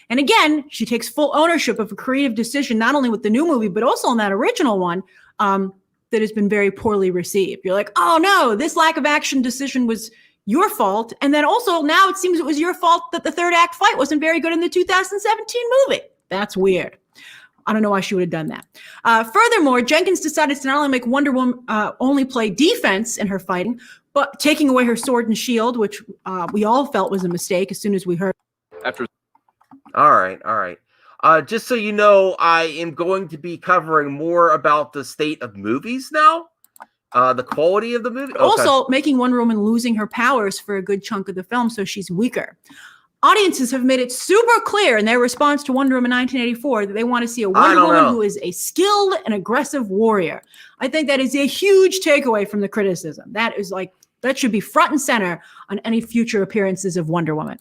And again, she takes full ownership of a creative decision, not only with the new movie, but also in that original one, that has been very poorly received. You're like, oh no, this lack of action decision was your fault. And then also now it seems it was your fault that the third act fight wasn't very good in the 2017 movie. That's weird. I don't know why she would have done that. Furthermore, Jenkins decided to not only make Wonder Woman only play defense in her fighting, but taking away her sword and shield, which we all felt was a mistake as soon as we heard. All right. Just so you know, I am going to be covering more about the state of movies now, the quality of the movie. Okay. Also, making Wonder Woman losing her powers for a good chunk of the film, so she's weaker. Audiences have made it super clear in their response to Wonder Woman 1984 that they want to see a Wonder Woman who is a skilled and aggressive warrior. I think that is a huge takeaway from the criticism. That should be front and center on any future appearances of Wonder Woman.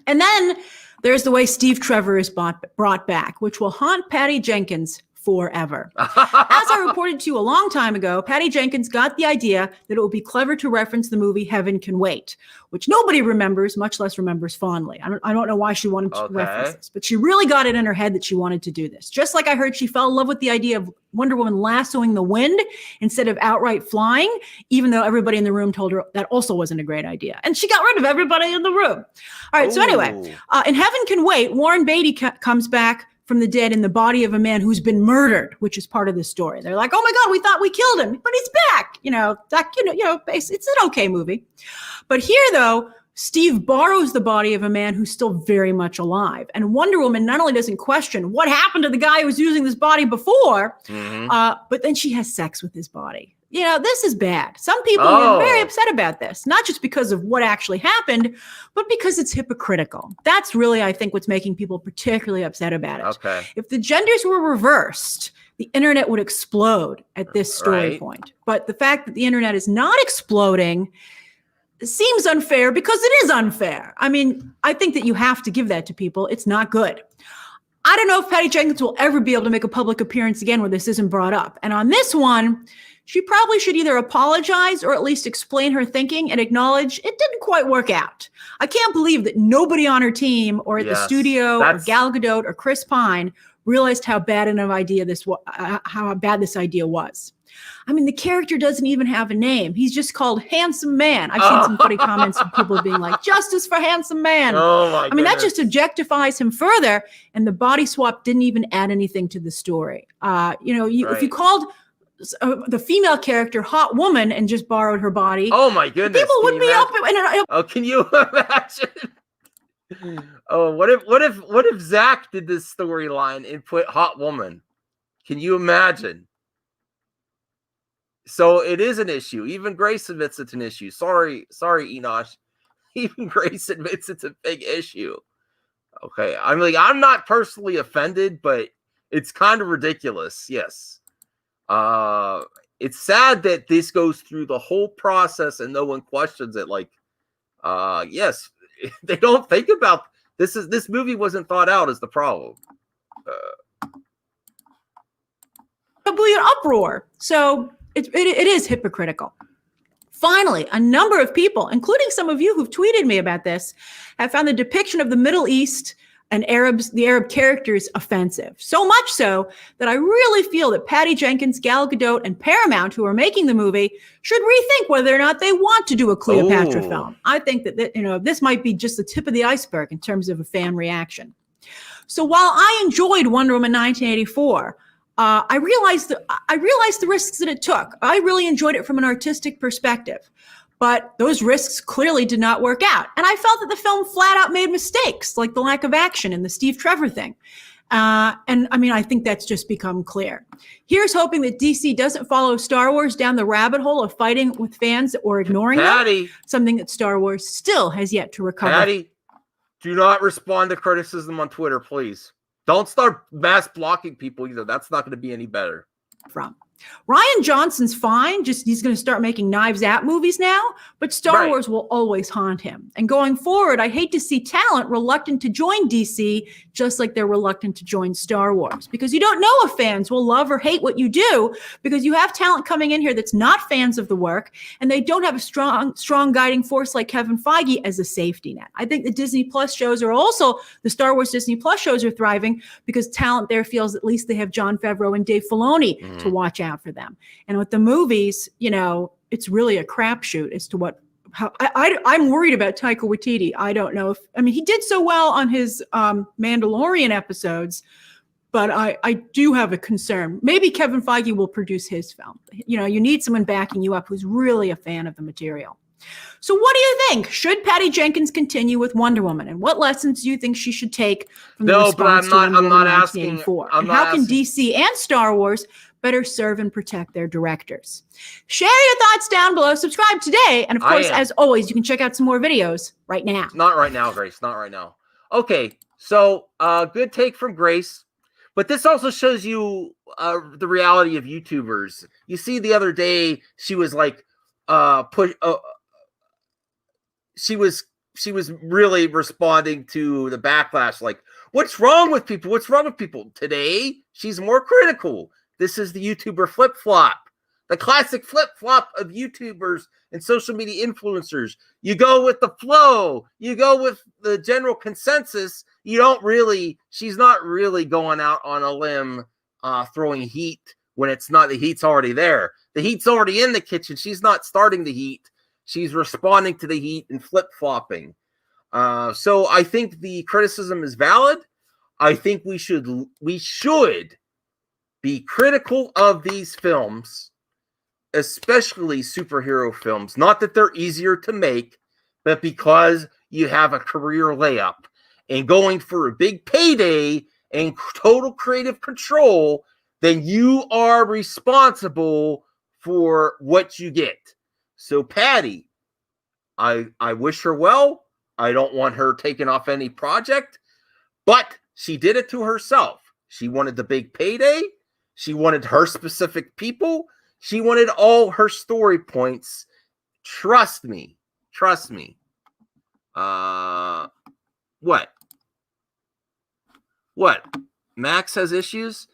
And then there's the way Steve Trevor is brought back, which will haunt Patty Jenkins forever. As I reported to you a long time ago, Patty Jenkins got the idea that it would be clever to reference the movie Heaven Can Wait, which nobody remembers, much less remembers fondly. I don't know why she wanted to reference this, but she really got it in her head that she wanted to do this. Just like I heard she fell in love with the idea of Wonder Woman lassoing the wind instead of outright flying, even though everybody in the room told her that also wasn't a great idea. And she got rid of everybody in the room. All right, so anyway, in Heaven Can Wait, Warren Beatty comes back from the dead in the body of a man who's been murdered, which is part of the story. They're like, oh my God, we thought we killed him, but he's back. It's an okay movie. But here though, Steve borrows the body of a man who's still very much alive. And Wonder Woman not only doesn't question what happened to the guy who was using this body before, but then she has sex with his body. This is bad. Some people are very upset about this, not just because of what actually happened, but because it's hypocritical. That's really, I think, what's making people particularly upset about it. Okay. If the genders were reversed, the internet would explode at this story point. But the fact that the internet is not exploding seems unfair because it is unfair. I mean, I think that you have to give that to people. It's not good. I don't know if Patty Jenkins will ever be able to make a public appearance again where this isn't brought up. And on this one, she probably should either apologize or at least explain her thinking and acknowledge it didn't quite work out. I can't believe that nobody on her team or at the studio or Gal Gadot or Chris Pine realized how bad this idea was. I mean, the character doesn't even have a name. He's just called Handsome Man. I've seen some funny comments from people being like, justice for Handsome Man. I mean, that just objectifies him further. And the body swap didn't even add anything to the story. If you called the female character Hot Woman and just borrowed her body. Oh my goodness. People would be up. Can you imagine? What if Zach did this storyline and put Hot Woman? Can you imagine? So it is an issue. Even Grace admits it's an issue. Sorry, Enosh. Even Grace admits it's a big issue. Okay. I'm not personally offended, but it's kind of ridiculous. Yes. It's sad that this goes through the whole process and no one questions it. Yes, they don't think about this. This movie wasn't thought out is the problem. There'll be an uproar. So it is hypocritical. Finally, a number of people, including some of you who've tweeted me about this, have found the depiction of the Middle East and the Arab characters offensive. So much so that I really feel that Patty Jenkins, Gal Gadot, and Paramount, who are making the movie, should rethink whether or not they want to do a Cleopatra film. I think that this might be just the tip of the iceberg in terms of a fan reaction. So while I enjoyed Wonder Woman 1984, I realized the risks that it took. I really enjoyed it from an artistic perspective. But those risks clearly did not work out. And I felt that the film flat out made mistakes, like the lack of action in the Steve Trevor thing. I think that's just become clear. Here's hoping that DC doesn't follow Star Wars down the rabbit hole of fighting with fans or ignoring them, something that Star Wars still has yet to recover. Patty, do not respond to criticism on Twitter, please. Don't start mass blocking people either. That's not going to be any better. Rian Johnson's fine, just he's going to start making Knives Out movies now, but Star Wars will always haunt him. And going forward, I hate to see talent reluctant to join DC, just like they're reluctant to join Star Wars, because you don't know if fans will love or hate what you do, because you have talent coming in here that's not fans of the work, and they don't have a strong guiding force like Kevin Feige as a safety net. I think the Disney Plus shows are also, the Star Wars Disney Plus shows are thriving because talent there feels at least they have Jon Favreau and Dave Filoni to watch out for them. And with the movies, it's really a crapshoot as to I'm worried about Taika Waititi. I don't know he did so well on his Mandalorian episodes, but I do have a concern. Maybe Kevin Feige will produce his film. You need someone backing you up who's really a fan of the material. So what do you think? Should Patty Jenkins continue with Wonder Woman? And what lessons do you think she should take from the response to Wonder Woman 1984? And how can DC and Star Wars better serve and protect their directors? Share your thoughts down below. Subscribe today. And of course, as always, you can check out some more videos right now. Not right now, Grace. Not right now. Okay, so good take from Grace. But this also shows you the reality of YouTubers. You see, the other day, she was like, she was really responding to the backlash, like, what's wrong with people? What's wrong with people? Today, she's more critical. This is the YouTuber flip-flop, the classic flip-flop of YouTubers and social media influencers. You go with the flow. You go with the general consensus. She's not really going out on a limb throwing heat when the heat's already there. The heat's already in the kitchen. She's not starting the heat. She's responding to the heat and flip-flopping. So I think the criticism is valid. I think we should be critical of these films, especially superhero films. Not that they're easier to make, but because you have a career layup and going for a big payday and total creative control, then you are responsible for what you get. So Patty, I wish her well. I don't want her taking off any project, but she did it to herself. She wanted the big payday. She wanted her specific people. She wanted all her story points. Trust me. Trust me. What? Max has issues?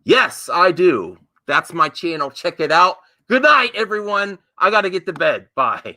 Yes, I do. That's my channel. Check it out. Good night, everyone. I got to get to bed. Bye.